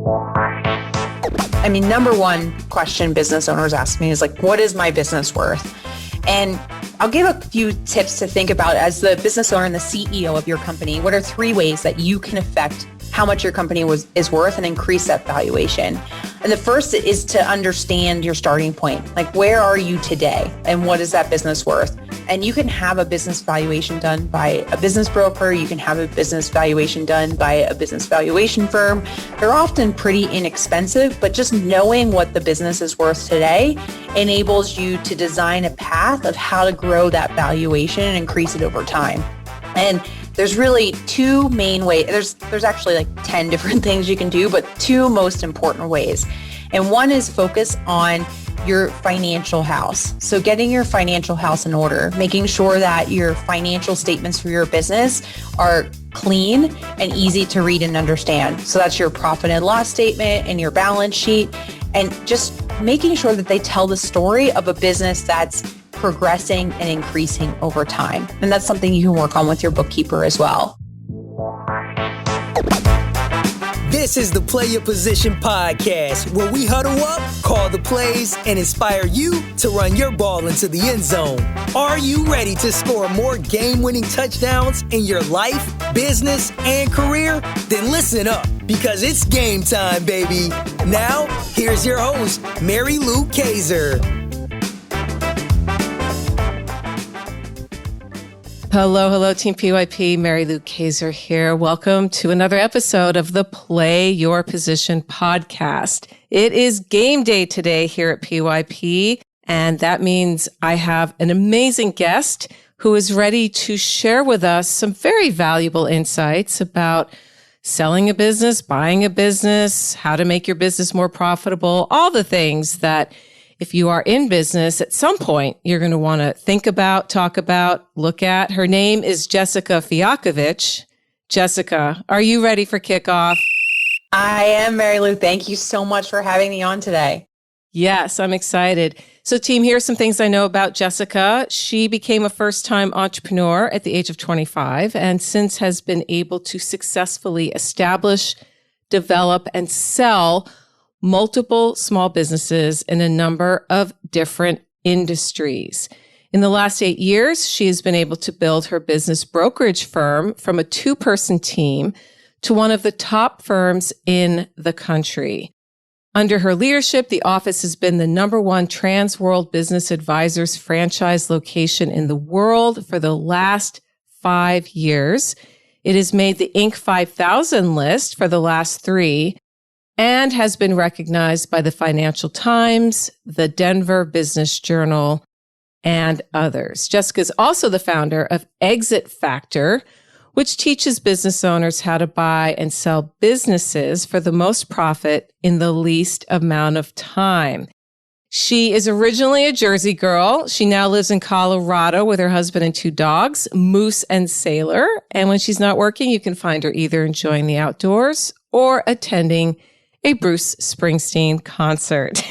I mean, number one question business owners ask me is like, what is my business worth? And I'll give a few tips to think about as the business owner and the CEO of your company. What are three ways that you can affect how much your company is worth and increase that valuation? And the first is to understand your starting point. Like, where are you today and what is that business worth? And you can have a business valuation done by a business broker. You can have a business valuation done by a business valuation firm. They're often pretty inexpensive, but just knowing what the business is worth today enables you to design a path of how to grow that valuation and increase it over time. And there's really two main ways. There's actually like 10 different things you can do, but two most important ways. And one is focus on your financial house. So getting your financial house in order, making sure that your financial statements for your business are clean and easy to read and understand. So that's your profit and loss statement and your balance sheet, and just making sure that they tell the story of a business that's progressing and increasing over time. And that's something you can work on with your bookkeeper as well. This is the Play Your Position podcast, where we huddle up, call the plays, and inspire you to run your ball into the end zone. Are you ready to score more game-winning touchdowns in your life, business, and career? Then listen up, because it's game time, baby. Now, here's your host, Mary Lou Kaiser. Hello, Team PYP. Mary Lou Kaiser here. Welcome to another episode of the Play Your Position podcast. It is game day today here at PYP, and that means I have an amazing guest who is ready to share with us some very valuable insights about selling a business, buying a business, how to make your business more profitable, all the things that if you are in business, at some point, you're going to want to think about, talk about, look at. Her name is Jessica Fialkovich. Jessica, are you ready for kickoff? I am, Mary Lou. Thank you so much for having me on today. Yes, I'm excited. So team, here's some things I know about Jessica. She became a first-time entrepreneur at the age of 25 and since has been able to successfully establish, develop, and sell multiple small businesses in a number of different industries. In the last 8 years, she has been able to build her business brokerage firm from a 2-person team to one of the top firms in the country. Under her leadership, the office has been the #1 Transworld Business Advisors franchise location in the world for the last 5 years. It has made the Inc. 5000 list for the last 3 and has been recognized by the Financial Times, the Denver Business Journal, and others. Jessica is also the founder of Exit Factor, which teaches business owners how to buy and sell businesses for the most profit in the least amount of time. She is originally a Jersey girl. She now lives in Colorado with her husband and 2 dogs, Moose and Sailor. And when she's not working, you can find her either enjoying the outdoors or attending a Bruce Springsteen concert.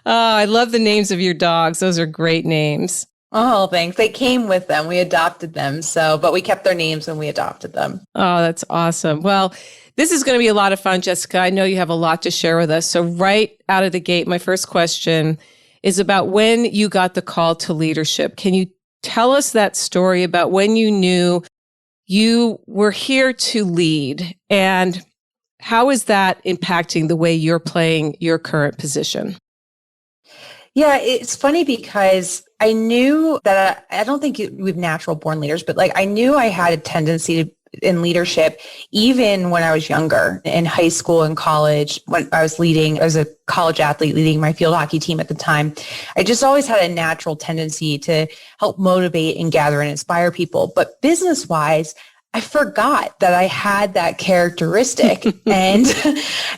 I love the names of your dogs. Those are great names. Oh, thanks. They came with them. We adopted them. But we kept their names when we adopted them. Oh, that's awesome. Well, this is going to be a lot of fun, Jessica. I know you have a lot to share with us. So right out of the gate, my first question is about when you got the call to leadership. Can you tell us that story about when you knew you were here to lead, and how is that impacting the way you're playing your current position? Yeah, it's funny because I knew that I don't think we've natural born leaders, but like I knew I had a tendency in leadership even when I was younger, in high school and college. When I was a college athlete leading my field hockey team at the time, I just always had a natural tendency to help motivate and gather and inspire people. But business-wise, I forgot that I had that characteristic. And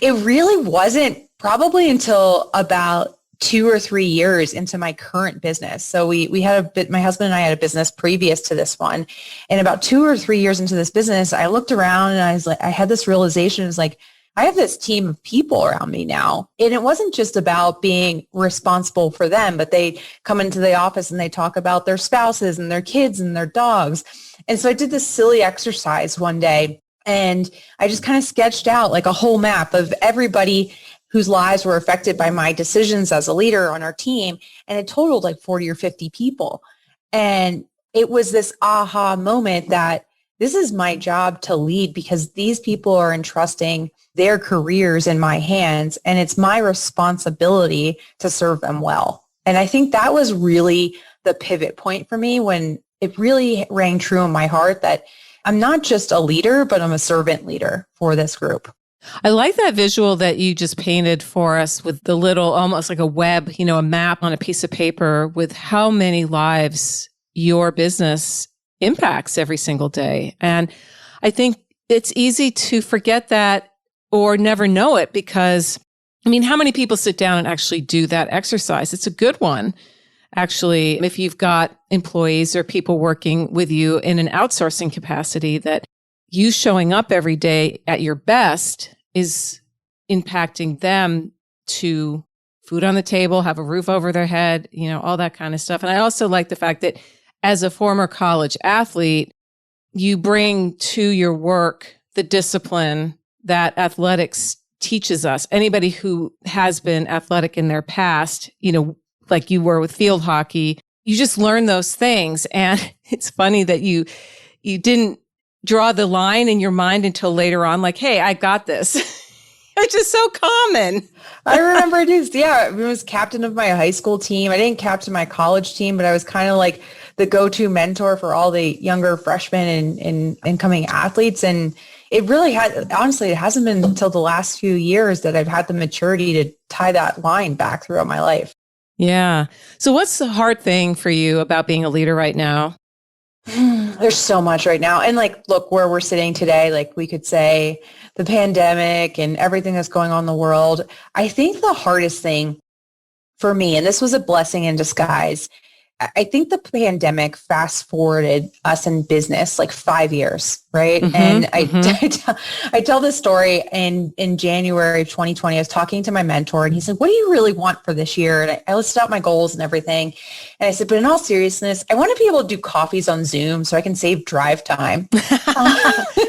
it really wasn't probably until about 2 or 3 years into my current business. So we had my husband and I had a business previous to this one. And about 2 or 3 years into this business, I looked around and I had this realization. It was like, I have this team of people around me now. And it wasn't just about being responsible for them, but they come into the office and they talk about their spouses and their kids and their dogs. And so I did this silly exercise one day And I just kind of sketched out like a whole map of everybody whose lives were affected by my decisions as a leader on our team. And it totaled like 40 or 50 people. And it was this aha moment that this is my job to lead because these people are entrusting their careers in my hands, and it's my responsibility to serve them well. And I think that was really the pivot point for me when it really rang true in my heart that I'm not just a leader, but I'm a servant leader for this group. I like that visual that you just painted for us with the little, almost like a web, a map on a piece of paper with how many lives your business impacts every single day. And I think it's easy to forget that or never know it because, how many people sit down and actually do that exercise? It's a good one. Actually, if you've got employees or people working with you in an outsourcing capacity, that you showing up every day at your best is impacting them to food on the table, have a roof over their head, all that kind of stuff. And I also like the fact that as a former college athlete, you bring to your work the discipline that athletics teaches us. Anybody who has been athletic in their past, like you were with field hockey, you just learn those things. And it's funny that you didn't draw the line in your mind until later on, like, hey, I got this. It's just so common. I remember it is. Yeah, I was captain of my high school team. I didn't captain my college team, but I was kind of like the go-to mentor for all the younger freshmen and incoming athletes. And it really honestly, it hasn't been until the last few years that I've had the maturity to tie that line back throughout my life. Yeah. So what's the hard thing for you about being a leader right now? There's so much right now. And like, look, where we're sitting today, like we could say the pandemic and everything that's going on in the world. I think the hardest thing for me, and this was a blessing in disguise, I think the pandemic fast forwarded us in business like 5 years, right? And I tell this story in January of 2020. I was talking to my mentor and he said, what do you really want for this year? And I listed out my goals and everything. And I said, but in all seriousness, I want to be able to do coffees on Zoom so I can save drive time.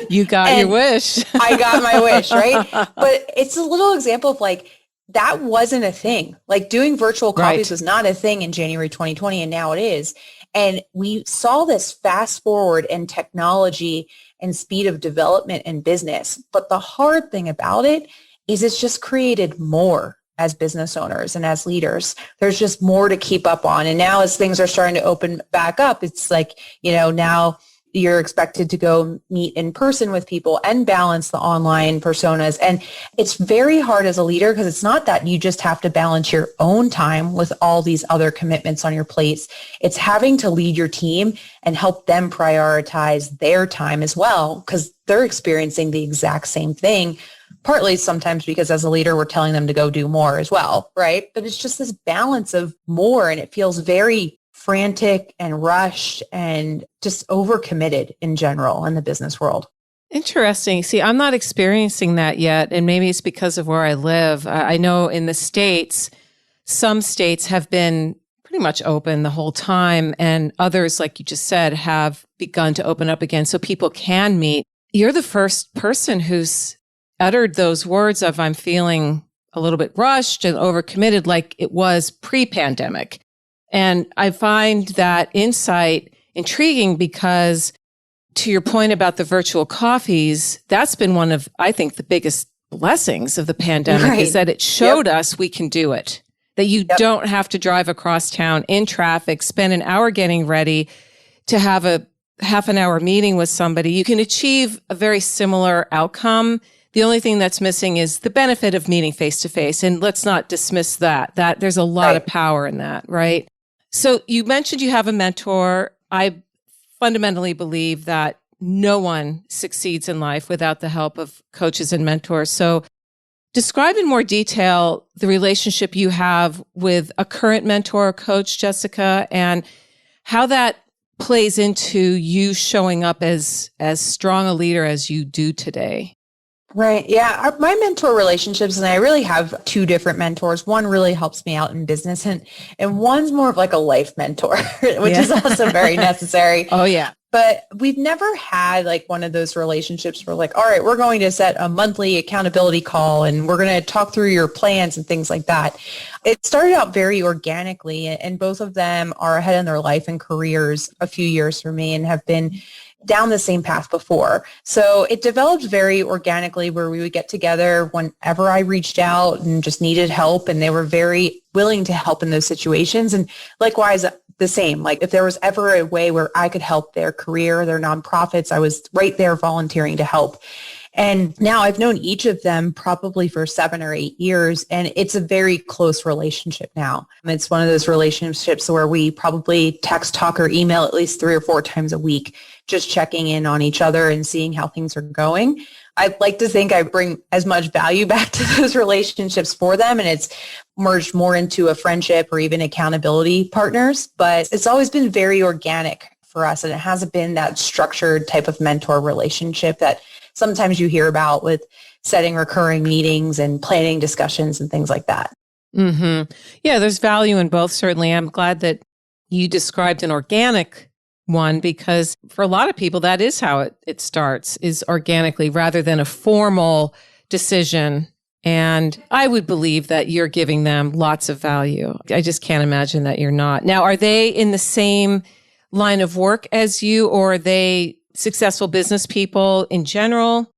You got your wish. I got my wish, right? But it's a little example of like, that wasn't a thing. Like doing virtual coffees was not a thing in January 2020, and now it is. And we saw this fast forward in technology and speed of development in business. But the hard thing about it is it's just created more as business owners and as leaders. There's just more to keep up on. And now as things are starting to open back up, it's like, now you're expected to go meet in person with people and balance the online personas. And it's very hard as a leader because it's not that you just have to balance your own time with all these other commitments on your plates. It's having to lead your team and help them prioritize their time as well because they're experiencing the exact same thing. Partly sometimes because as a leader, we're telling them to go do more as well, right? But it's just this balance of more, and it feels very frantic and rushed and just overcommitted in general in the business world. Interesting. See, I'm not experiencing that yet. And maybe it's because of where I live. I know in the States, some states have been pretty much open the whole time. And others, like you just said, have begun to open up again so people can meet. You're the first person who's uttered those words of I'm feeling a little bit rushed and overcommitted like it was pre-pandemic. And I find that insight intriguing because to your point about the virtual coffees, that's been one of, I think, the biggest blessings of the pandemic is that it showed us we can do it, that you don't have to drive across town in traffic, spend an hour getting ready to have a half an hour meeting with somebody. You can achieve a very similar outcome. The only thing that's missing is the benefit of meeting face to face. And let's not dismiss that there's a lot of power in that, right? So you mentioned you have a mentor. I fundamentally believe that no one succeeds in life without the help of coaches and mentors. So describe in more detail the relationship you have with a current mentor or coach, Jessica, and how that plays into you showing up as strong a leader as you do today. Right. Yeah. My mentor relationships, and I really have two different mentors. One really helps me out in business and one's more of like a life mentor, which is also very necessary. Oh, yeah. But we've never had like one of those relationships where like, all right, we're going to set a monthly accountability call and we're going to talk through your plans and things like that. It started out very organically, and both of them are ahead in their life and careers a few years for me and have been down the same path before. So it developed very organically where we would get together whenever I reached out and just needed help, and they were very willing to help in those situations. And likewise, the same, like if there was ever a way where I could help their career, their nonprofits, I was right there volunteering to help. And now I've known each of them probably for 7 or 8 years, and it's a very close relationship now. It's one of those relationships where we probably text, talk, or email at least 3 or 4 times a week, just checking in on each other and seeing how things are going. I'd like to think I bring as much value back to those relationships for them, and it's merged more into a friendship or even accountability partners. But it's always been very organic for us, and it hasn't been that structured type of mentor relationship that sometimes you hear about with setting recurring meetings and planning discussions and things like that. Mm-hmm. Yeah, there's value in both, certainly. I'm glad that you described an organic one, because for a lot of people, that is how it starts, is organically rather than a formal decision. And I would believe that you're giving them lots of value. I just can't imagine that you're not. Now, are they in the same line of work as you, or are they successful business people in general?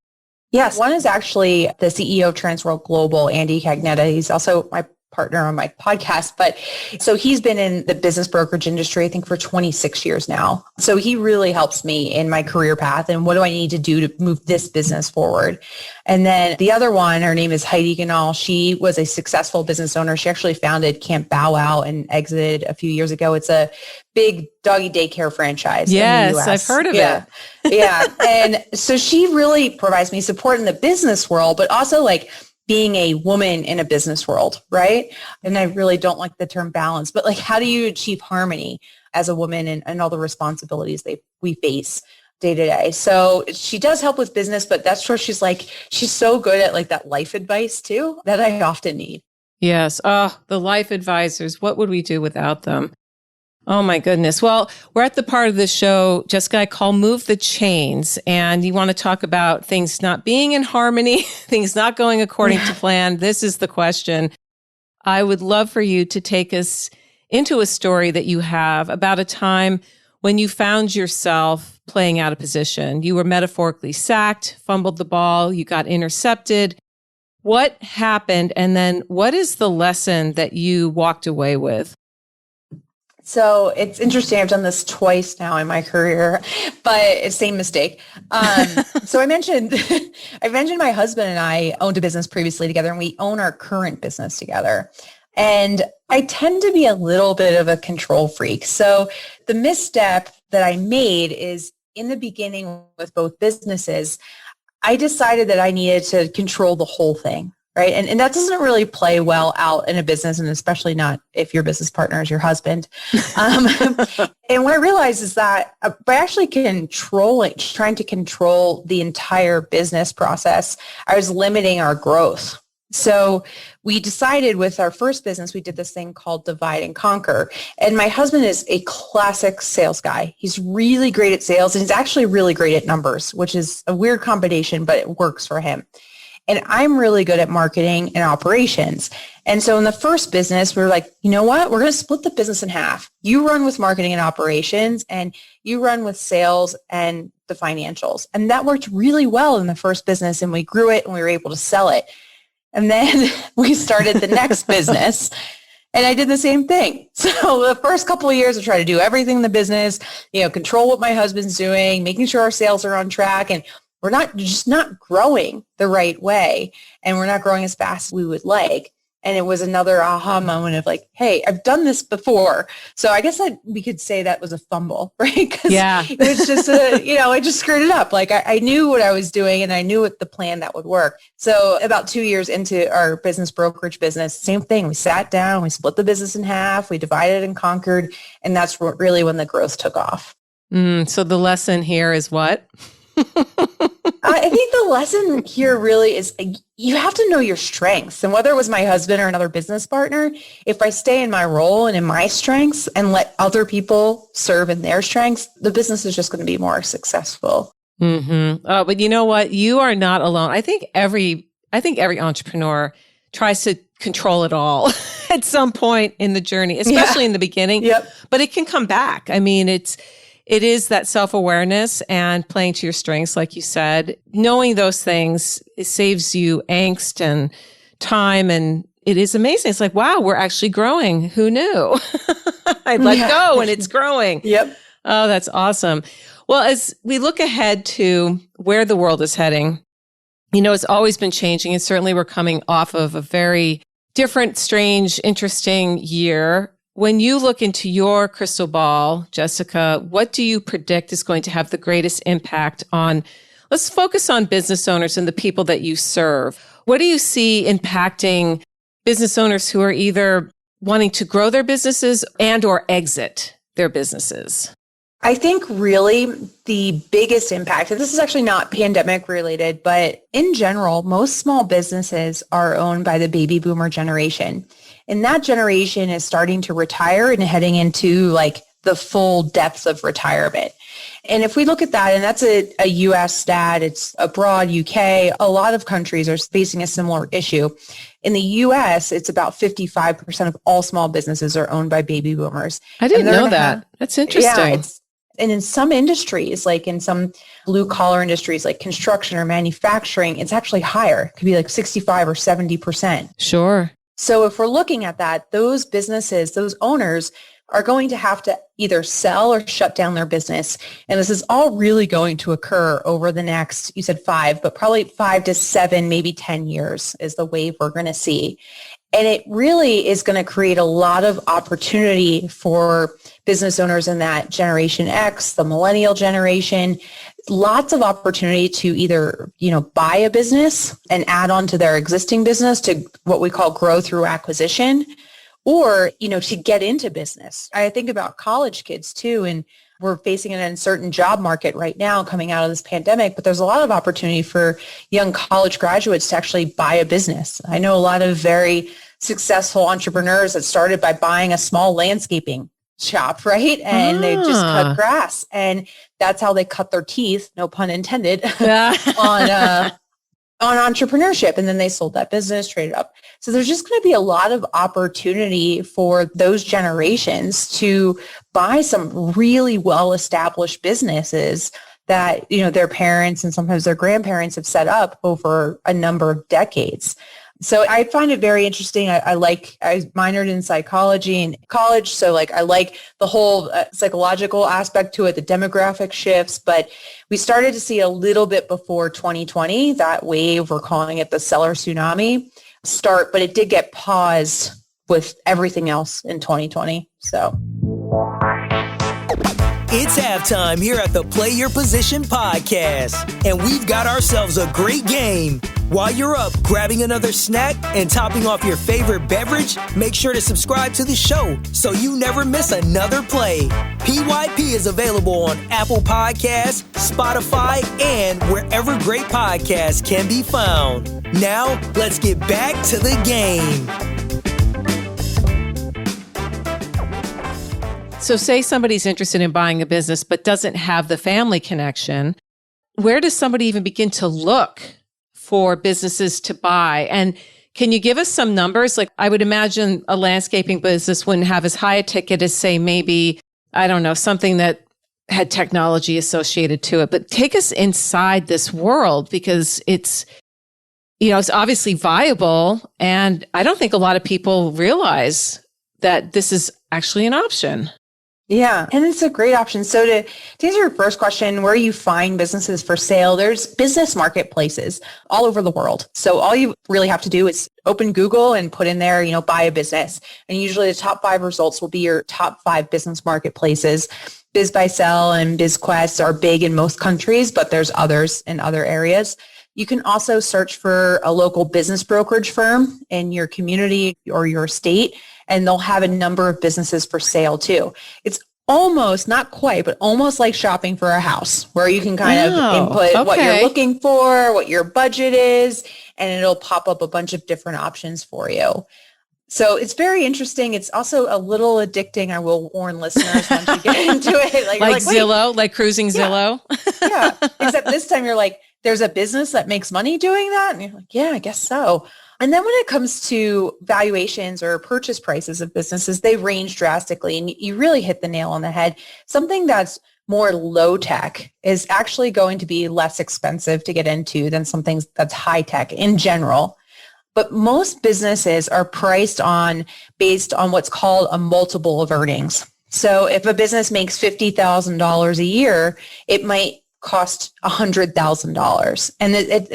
Yes. One is actually the CEO of Transworld Global, Andy Cagnetta. He's also my partner on my podcast. But so he's been in the business brokerage industry, I think, for 26 years now. So he really helps me in my career path and what do I need to do to move this business forward. And then the other one, her name is Heidi Ganal. She was a successful business owner. She actually founded Camp Bow Wow and exited a few years ago. It's a big doggy daycare franchise. Yes, in the US. I've heard of it. Yeah. And so she really provides me support in the business world, but also like being a woman in a business world, right? And I really don't like the term balance, but like, how do you achieve harmony as a woman and all the responsibilities we face day to day? So she does help with business, but that's where she's so good at like that life advice too, that I often need. Yes. Oh, the life advisors. What would we do without them? Oh my goodness. Well, we're at the part of the show, Jessica, I call Move the Chains. And you want to talk about things not being in harmony, things not going according to plan. This is the question. I would love for you to take us into a story that you have about a time when you found yourself playing out of position. You were metaphorically sacked, fumbled the ball, you got intercepted. What happened? And then what is the lesson that you walked away with? So it's interesting. I've done this twice now in my career, but it's same mistake. So I mentioned my husband and I owned a business previously together, and we own our current business together. And I tend to be a little bit of a control freak. So the misstep that I made is in the beginning with both businesses, I decided that I needed to control the whole thing. Right. And that doesn't really play well out in a business, and especially not if your business partner is your husband. And what I realized is that by actually trying to control the entire business process, I was limiting our growth. So we decided with our first business, we did this thing called divide and conquer. And my husband is a classic sales guy. He's really great at sales, and he's actually really great at numbers, which is a weird combination, but it works for him. And I'm really good at marketing and operations. And so in the first business, we were like, you know what? We're going to split the business in half. You run with marketing and operations, and you run with sales and the financials. And that worked really well in the first business, and we grew it and we were able to sell it. And then we started the next business, and I did the same thing. So the first couple of years, I tried to do everything in the business, control what my husband's doing, making sure our sales are on track. And we're not growing the right way, and we're not growing as fast as we would like. And it was another aha moment of like, hey, I've done this before. So I guess we could say that was a fumble, right? Because it was just, I just screwed it up. Like I knew what I was doing, and I knew what the plan that would work. So about 2 years into our business brokerage business, same thing. We sat down, we split the business in half, we divided and conquered. And that's really when the growth took off. So the lesson here is what? I think the lesson here really is you have to know your strengths. And whether it was my husband or another business partner, if I stay in my role and in my strengths and let other people serve in their strengths, the business is just going to be more successful. Mm-hmm. Oh, but you know what? You are not alone. I think every entrepreneur tries to control it all at some point in the journey, especially in the beginning. Yep. But it can come back. I mean, it is that self-awareness and playing to your strengths, like you said. Knowing those things, it saves you angst and time. And it is amazing. It's like, wow, we're actually growing. Who knew? I let go and it's growing. Yep. Oh, that's awesome. Well, as we look ahead to where the world is heading, it's always been changing. And certainly we're coming off of a very different, strange, interesting year. When you look into your crystal ball, Jessica, what do you predict is going to have the greatest impact on, let's focus on business owners and the people that you serve. What do you see impacting business owners who are either wanting to grow their businesses and or exit their businesses? I think really the biggest impact, and this is actually not pandemic related, but in general, most small businesses are owned by the baby boomer generation. And that generation is starting to retire and heading into like the full depths of retirement. And if we look at that, and that's a US stat, it's abroad, UK, a lot of countries are facing a similar issue. In the US, it's about 55% of all small businesses are owned by baby boomers. I didn't know that. That's interesting. Yeah, and in some industries, like in some blue collar industries, like construction or manufacturing, it's actually higher. It could be like 65 or 70%. Sure. So if we're looking at that, those businesses, those owners are going to have to either sell or shut down their business. And this is all really going to occur over the next, you said 5, but probably 5 to 7, maybe 10 years is the wave we're going to see. And it really is going to create a lot of opportunity for business owners in that Generation X, the millennial generation, lots of opportunity to either, buy a business and add on to their existing business to what we call grow through acquisition, or, to get into business. I think about college kids too, and we're facing an uncertain job market right now coming out of this pandemic, but there's a lot of opportunity for young college graduates to actually buy a business. I know a lot of very successful entrepreneurs that started by buying a small landscaping shop, right? And they just cut grass, and that's how they cut their teeth, no pun intended, on entrepreneurship. And then they sold that business, traded up. So there's just going to be a lot of opportunity for those generations to buy some really well-established businesses that, their parents and sometimes their grandparents have set up over a number of decades. So I find it very interesting. I minored in psychology in college. So I like the whole psychological aspect to it, the demographic shifts. But we started to see a little bit before 2020, that wave, we're calling it the seller tsunami, start. But it did get paused with everything else in 2020. So it's halftime here at the Play Your Position podcast, and we've got ourselves a great game. While you're up grabbing another snack and topping off your favorite beverage, make sure to subscribe to the show so you never miss another play. PYP is available on Apple Podcasts, Spotify, and wherever great podcasts can be found. Now, let's get back to the game. So say somebody's interested in buying a business but doesn't have the family connection. Where does somebody even begin to look for businesses to buy? And can you give us some numbers? Like, I would imagine a landscaping business wouldn't have as high a ticket as, say, maybe, I don't know, something that had technology associated to it. But take us inside this world, because it's obviously viable. And I don't think a lot of people realize that this is actually an option. Yeah, and it's a great option. So to answer your first question, where you find businesses for sale, there's business marketplaces all over the world. So all you really have to do is open Google and put in there, buy a business. And usually the top 5 results will be your top 5 business marketplaces. BizBuySell and BizQuest are big in most countries, but there's others in other areas. You can also search for a local business brokerage firm in your community or your state, and they'll have a number of businesses for sale too. It's almost, not quite, but almost like shopping for a house where you can kind of input what you're Okay. looking for, what your budget is, and it'll pop up a bunch of different options for you. So it's very interesting. It's also a little addicting. I will warn listeners once you get into it. Like, you're Like wait, Zillow, like cruising yeah, Zillow. yeah. Except this time you're like, there's a business that makes money doing that. And you're like, yeah, I guess so. And then when it comes to valuations or purchase prices of businesses, they range drastically. And you really hit the nail on the head. Something that's more low tech is actually going to be less expensive to get into than something that's high tech in general. But most businesses are priced based on what's called a multiple of earnings. So if a business makes $50,000 a year, it might cost $100,000. And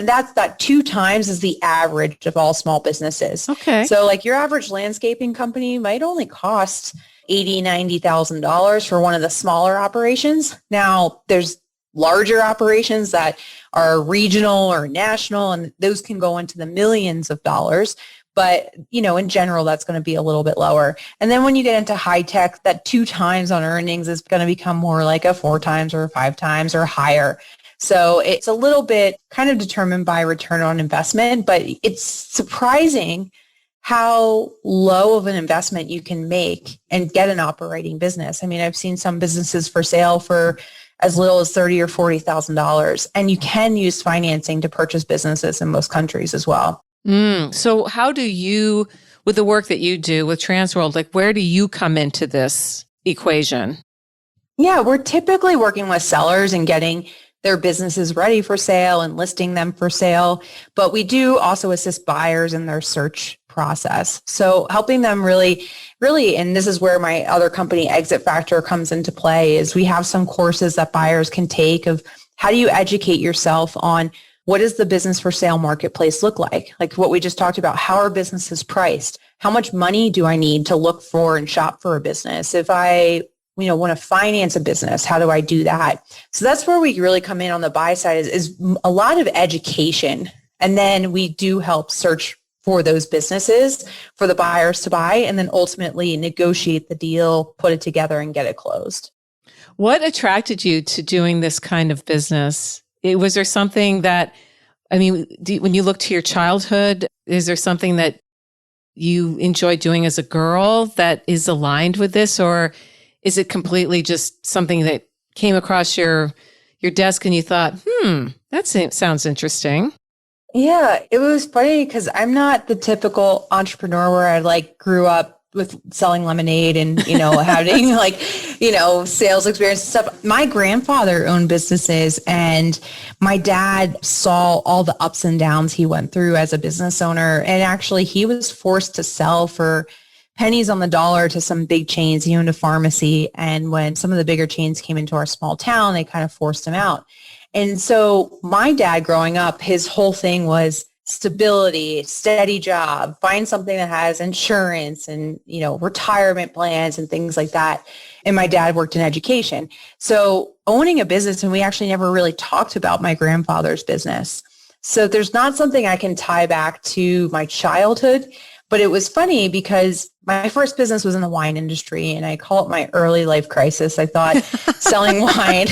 that's that 2 times is the average of all small businesses. Okay. So like your average landscaping company might only cost $80,000, $90,000 for one of the smaller operations. Now there's larger operations that are regional or national, and those can go into the millions of dollars. But, in general, that's going to be a little bit lower. And then when you get into high tech, that 2 times on earnings is going to become more like a 4 times or 5 times or higher. So it's a little bit kind of determined by return on investment, but it's surprising how low of an investment you can make and get an operating business. I mean, I've seen some businesses for sale for as little as $30,000 or $40,000. And you can use financing to purchase businesses in most countries as well. So how do you, with the work that you do with Transworld, like where do you come into this equation? Yeah, we're typically working with sellers and getting their businesses ready for sale and listing them for sale. But we do also assist buyers in their search process. So helping them really, and this is where my other company, Exit Factor, comes into play, is we have some courses that buyers can take of how do you educate yourself on what does the business for sale marketplace look like? Like what we just talked about, how are businesses priced? How much money do I need to look for and shop for a business? If I want to finance a business, how do I do that? So that's where we really come in on the buy side is a lot of education. And then we do help search for those businesses for the buyers to buy and then ultimately negotiate the deal, put it together and get it closed. What attracted you to doing this kind of business? Was there something that, when you look to your childhood, is there something that you enjoyed doing as a girl that is aligned with this? Or is it completely just something that came across your desk and you thought, that sounds interesting? Yeah, it was funny because I'm not the typical entrepreneur where I grew up with selling lemonade and, having sales experience and stuff. My grandfather owned businesses and my dad saw all the ups and downs he went through as a business owner. And actually he was forced to sell for pennies on the dollar to some big chains. He owned a pharmacy. And when some of the bigger chains came into our small town, they kind of forced him out. And so my dad growing up, his whole thing was stability, steady job, find something that has insurance and, retirement plans and things like that. And my dad worked in education. So owning a business, and we actually never really talked about my grandfather's business. So there's not something I can tie back to my childhood. But it was funny because my first business was in the wine industry and I call it my early life crisis. I thought selling wine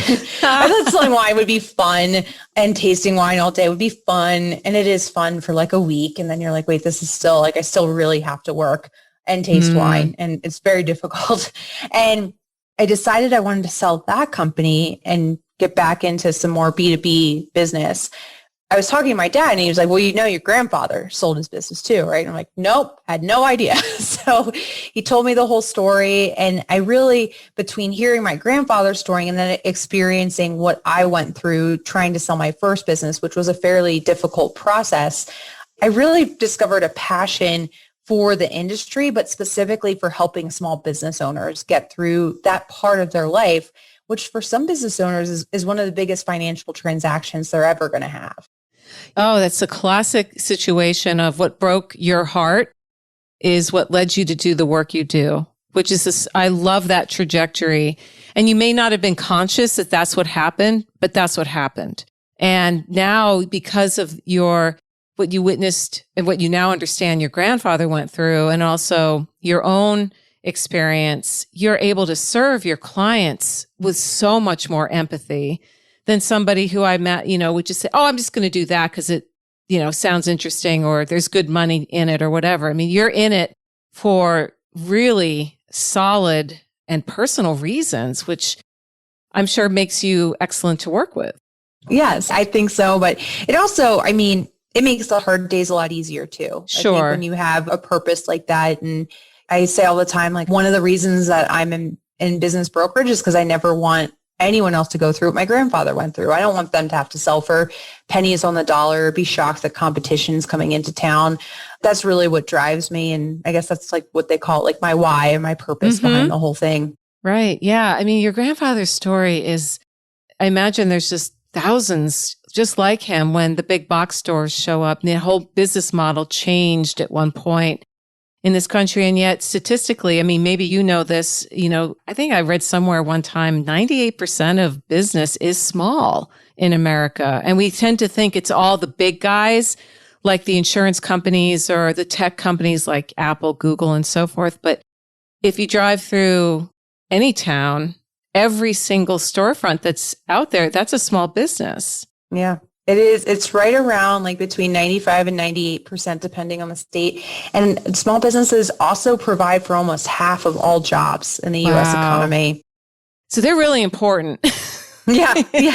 would be fun and tasting wine all day would be fun. And it is fun for a week. And then you're like, wait, this is still I still really have to work and taste wine. And it's very difficult. And I decided I wanted to sell that company and get back into some more B2B business. I was talking to my dad and he was like, well, your grandfather sold his business too, right? And I'm like, nope, had no idea. So he told me the whole story. And I really, between hearing my grandfather's story and then experiencing what I went through trying to sell my first business, which was a fairly difficult process, I really discovered a passion for the industry, but specifically for helping small business owners get through that part of their life, which for some business owners is one of the biggest financial transactions they're ever going to have. Oh, that's a classic situation of what broke your heart is what led you to do the work you do, which is this, I love that trajectory. And you may not have been conscious that that's what happened, but that's what happened. And now because of what you witnessed and what you now understand your grandfather went through and also your own experience, you're able to serve your clients with so much more empathy than somebody who I met, would just say, oh, I'm just going to do that because it, sounds interesting or there's good money in it or whatever. I mean, you're in it for really solid and personal reasons, which I'm sure makes you excellent to work with. Yes, I think so. But it also, it makes the hard days a lot easier too. Sure. I think when you have a purpose like that. And I say all the time, like one of the reasons that I'm in business brokerage is because I never want anyone else to go through what my grandfather went through. I don't want them to have to sell for pennies on the dollar, be shocked that competition's coming into town. That's really what drives me. And I guess that's like what they call it, like my why and my purpose behind the whole thing. Right. Yeah. I mean, your grandfather's story is, I imagine there's just thousands just like him when the big box stores show up and the whole business model changed at one point in this country. And yet statistically, I mean, maybe you know this, I think I read somewhere one time, 98% of business is small in America. And we tend to think it's all the big guys like the insurance companies or the tech companies like Apple, Google, and so forth. But if you drive through any town, every single storefront that's out there, that's a small business. Yeah, it is. It's right around like between 95 and 98%, depending on the state. And small businesses also provide for almost half of all jobs in the U.S. economy. So they're really important. Yeah,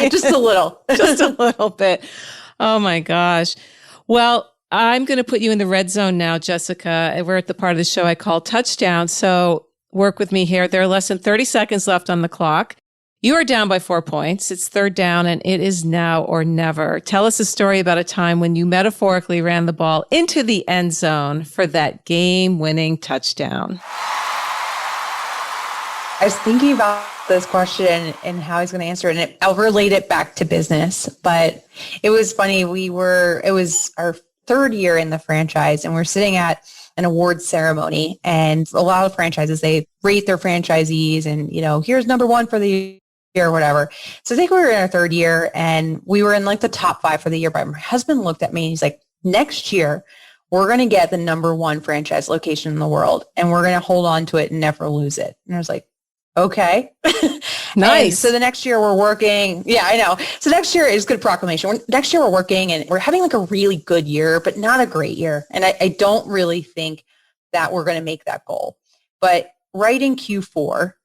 just a little. Just a little bit. Oh my gosh. Well, I'm going to put you in the red zone now, Jessica. We're at the part of the show I call Touchdown. So work with me here. There are less than 30 seconds left on the clock. You are down by 4 points. It's third down and it is now or never. Tell us a story about a time when you metaphorically ran the ball into the end zone for that game-winning touchdown. I was thinking about this question and how I was going to answer it, and I'll relate it back to business. But it was funny. It was our third year in the franchise, and we're sitting at an award ceremony, and a lot of franchises, they rate their franchisees and, here's number one for the year or whatever. So I think we were in our third year and we were in like the top 5 for the year. But my husband looked at me and he's like, next year, we're going to get the number one franchise location in the world and we're going to hold on to it and never lose it. And I was like, okay. Nice. So the next year we're working. Yeah, I know. So next year is good proclamation. Next year we're working and we're having like a really good year, but not a great year. And I don't really think that we're going to make that goal. But right in Q4,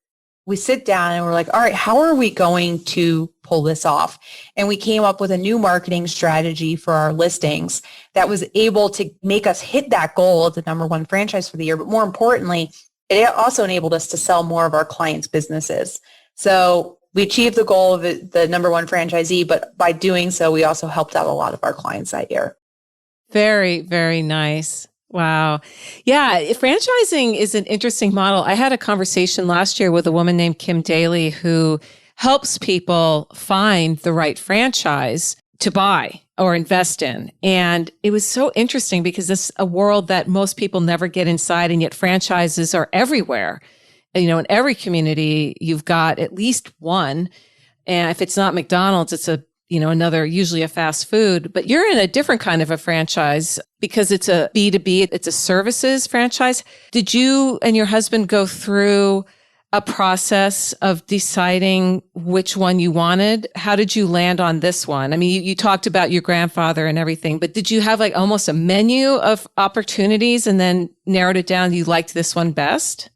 we sit down and we're like, all right, how are we going to pull this off? And we came up with a new marketing strategy for our listings that was able to make us hit that goal of the number one franchise for the year. But more importantly, it also enabled us to sell more of our clients' businesses. So we achieved the goal of the number one franchisee, but by doing so, we also helped out a lot of our clients that year. Very, very nice. Wow. Yeah. Franchising is an interesting model. I had a conversation last year with a woman named Kim Daly who helps people find the right franchise to buy or invest in. And it was so interesting because this is a world that most people never get inside, and yet franchises are everywhere. In every community, you've got at least one. And if it's not McDonald's, it's another, usually a fast food, but you're in a different kind of a franchise because it's a B2B, it's a services franchise. Did you and your husband go through a process of deciding which one you wanted? How did you land on this one? I mean, you talked about your grandfather and everything, but did you have like almost a menu of opportunities and then narrowed it down? You liked this one best?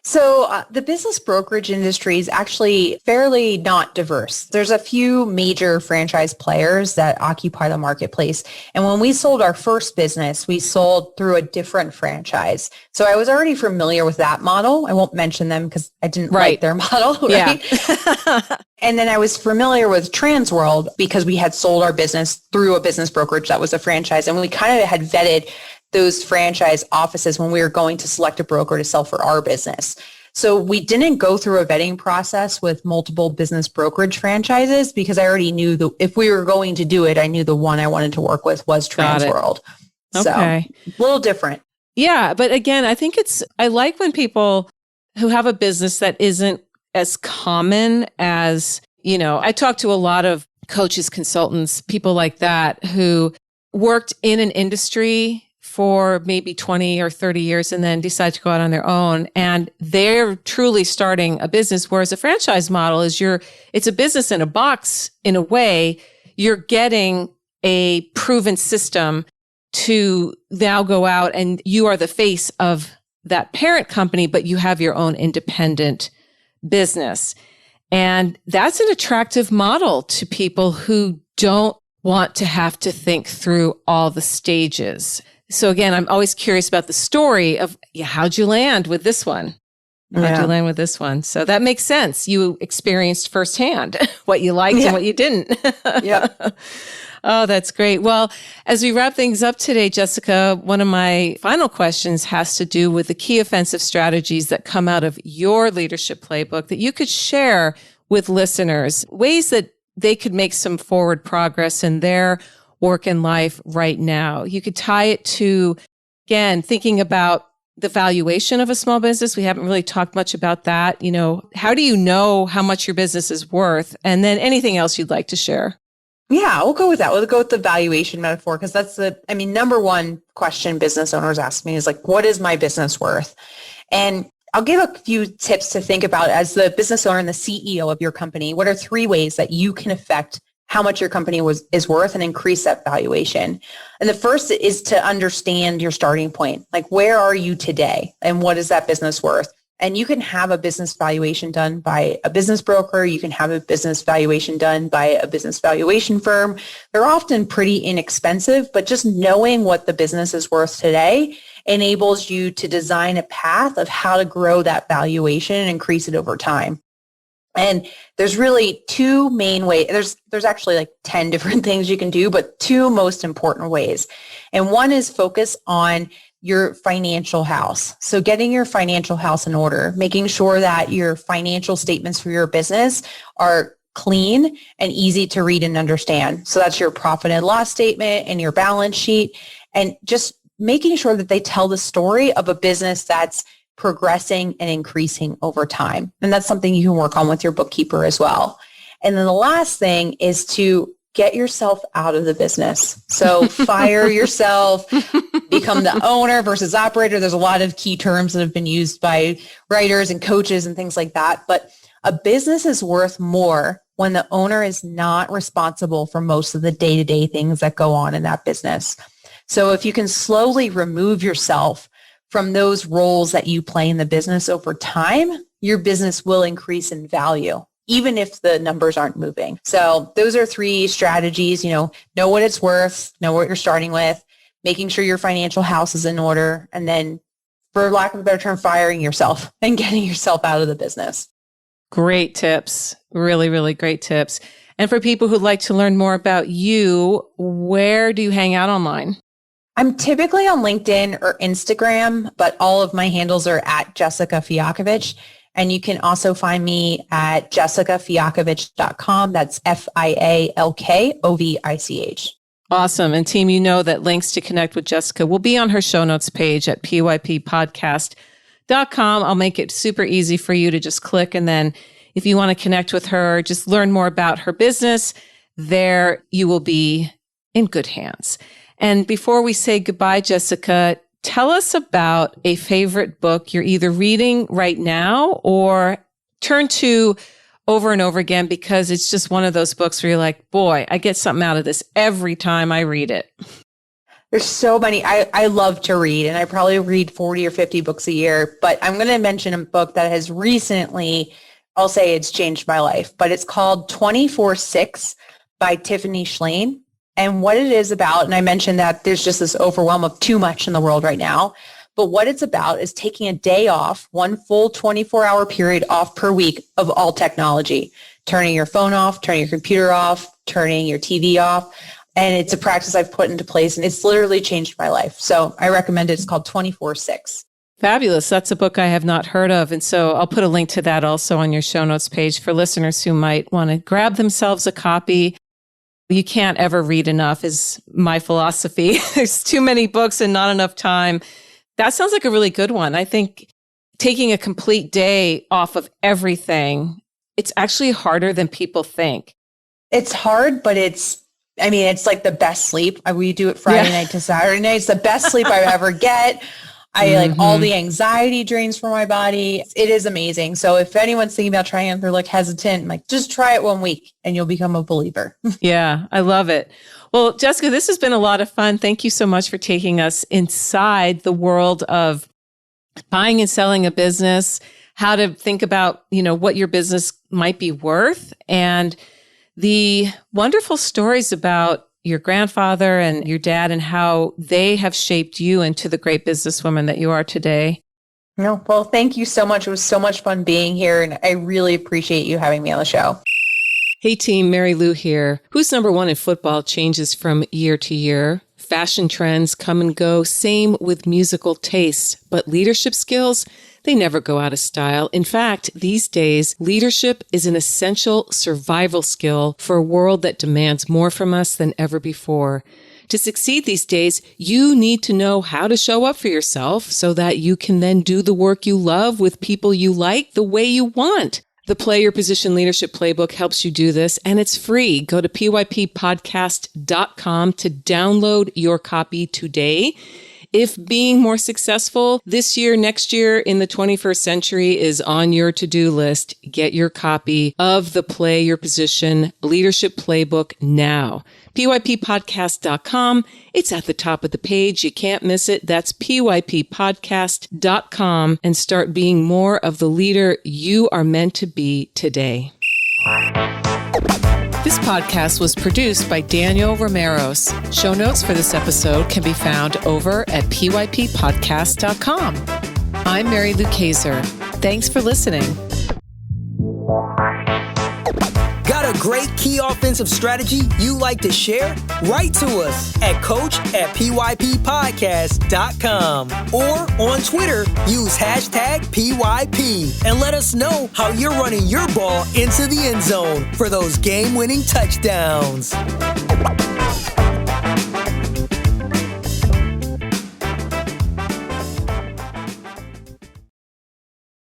So the business brokerage industry is actually fairly not diverse. There's a few major franchise players that occupy the marketplace. And when we sold our first business, we sold through a different franchise. So I was already familiar with that model. I won't mention them because I didn't like their model. Right? Yeah. And then I was familiar with Transworld because we had sold our business through a business brokerage that was a franchise. And we kind of had vetted those franchise offices when we were going to select a broker to sell for our business. So we didn't go through a vetting process with multiple business brokerage franchises because I already knew if we were going to do it, I knew the one I wanted to work with was Transworld. Okay. So a little different. Yeah. But again, I think I like when people who have a business that isn't as common as, I talk to a lot of coaches, consultants, people like that who worked in an industry for maybe 20 or 30 years and then decide to go out on their own. And they're truly starting a business. Whereas a franchise model is it's a business in a box in a way. You're getting a proven system to now go out and you are the face of that parent company, but you have your own independent business. And that's an attractive model to people who don't want to have to think through all the stages. So again, I'm always curious about the story of how'd you land with this one? How'd you land with this one? So that makes sense. You experienced firsthand what you liked and what you didn't. Yeah. Oh, that's great. Well, as we wrap things up today, Jessica, one of my final questions has to do with the key offensive strategies that come out of your leadership playbook that you could share with listeners, ways that they could make some forward progress in their work and life right now. You could tie it to, again, thinking about the valuation of a small business. We haven't really talked much about that. How do you know how much your business is worth? And then anything else you'd like to share? Yeah, we'll go with that. We'll go with the valuation metaphor because that's number one question business owners ask me is like, what is my business worth? And I'll give a few tips to think about as the business owner and the CEO of your company. What are 3 ways that you can affect how much your company is worth and increase that valuation? And the first is to understand your starting point. Like, where are you today and what is that business worth? And you can have a business valuation done by a business broker. You can have a business valuation done by a business valuation firm. They're often pretty inexpensive, but just knowing what the business is worth today enables you to design a path of how to grow that valuation and increase it over time. And there's really 2 main ways. There's actually like 10 different things you can do, but 2 most important ways. And one is focus on your financial house. So getting your financial house in order, making sure that your financial statements for your business are clean and easy to read and understand. So that's your profit and loss statement and your balance sheet, and just making sure that they tell the story of a business that's progressing and increasing over time. And that's something you can work on with your bookkeeper as well. And then the last thing is to get yourself out of the business. So fire yourself, become the owner versus operator. There's a lot of key terms that have been used by writers and coaches and things like that. But a business is worth more when the owner is not responsible for most of the day-to-day things that go on in that business. So if you can slowly remove yourself from those roles that you play in the business over time, your business will increase in value, even if the numbers aren't moving. So those are 3 strategies, know what it's worth, know what you're starting with, making sure your financial house is in order, and then, for lack of a better term, firing yourself and getting yourself out of the business. Great tips. Really, really great tips. And for people who'd like to learn more about you, where do you hang out online? I'm typically on LinkedIn or Instagram, but all of my handles are at Jessica Fialkovich. And you can also find me at jessicafialkovich.com. That's Fialkovich. Awesome. And team, that links to connect with Jessica will be on her show notes page at pyppodcast.com. I'll make it super easy for you to just click. And then if you want to connect with her, just learn more about her business, there you will be in good hands. And before we say goodbye, Jessica, tell us about a favorite book you're either reading right now or turn to over and over again, because it's just one of those books where you're like, boy, I get something out of this every time I read it. There's so many. I love to read, and I probably read 40 or 50 books a year, but I'm going to mention a book that has recently, I'll say it's changed my life, but it's called 24/6 by Tiffany Shlain. And what it is about, and I mentioned that there's just this overwhelm of too much in the world right now, but what it's about is taking a day off, one full 24-hour period off per week of all technology, turning your phone off, turning your computer off, turning your TV off. And it's a practice I've put into place, and it's literally changed my life. So I recommend it. It's called 24/6. Fabulous. That's a book I have not heard of. And so I'll put a link to that also on your show notes page for listeners who might want to grab themselves a copy. You can't ever read enough is my philosophy. There's too many books and not enough time. That sounds like a really good one. I think taking a complete day off of everything, it's actually harder than people think. It's hard, but it's I mean, it's like the best sleep. We do it Friday night to Saturday night. It's the best sleep I ever get. I like all the anxiety drains from my body. It is amazing. So if anyone's thinking about trying it, they're like hesitant, I'm like, just try it 1 week and you'll become a believer. Yeah, I love it. Well, Jessica, this has been a lot of fun. Thank you so much for taking us inside the world of buying and selling a business, how to think about, what your business might be worth, and the wonderful stories about your grandfather and your dad and how they have shaped you into the great businesswoman that you are today. No, well, thank you so much. It was so much fun being here, and I really appreciate you having me on the show. Hey team, Mary Lou here. Who's number one in football changes from year to year. Fashion trends come and go, same with musical tastes, but leadership skills, they never go out of style. In fact, these days, leadership is an essential survival skill for a world that demands more from us than ever before. To succeed these days, you need to know how to show up for yourself so that you can then do the work you love with people you like the way you want. The Play Your Position Leadership Playbook helps you do this, and it's free. Go to pyppodcast.com to download your copy today. If being more successful this year, next year, in the 21st century is on your to-do list, get your copy of the Play Your Position Leadership Playbook now. pyppodcast.com. It's at the top of the page. You can't miss it. That's pyppodcast.com, and start being more of the leader you are meant to be today. This podcast was produced by Daniel Romeros. Show notes for this episode can be found over at pyppodcast.com. I'm Mary Lou Kaiser. Thanks for listening. Got a great key offensive strategy you like to share? Write to us at coach@pyppodcast.com or on Twitter, use #PYP and let us know how you're running your ball into the end zone for those game-winning touchdowns.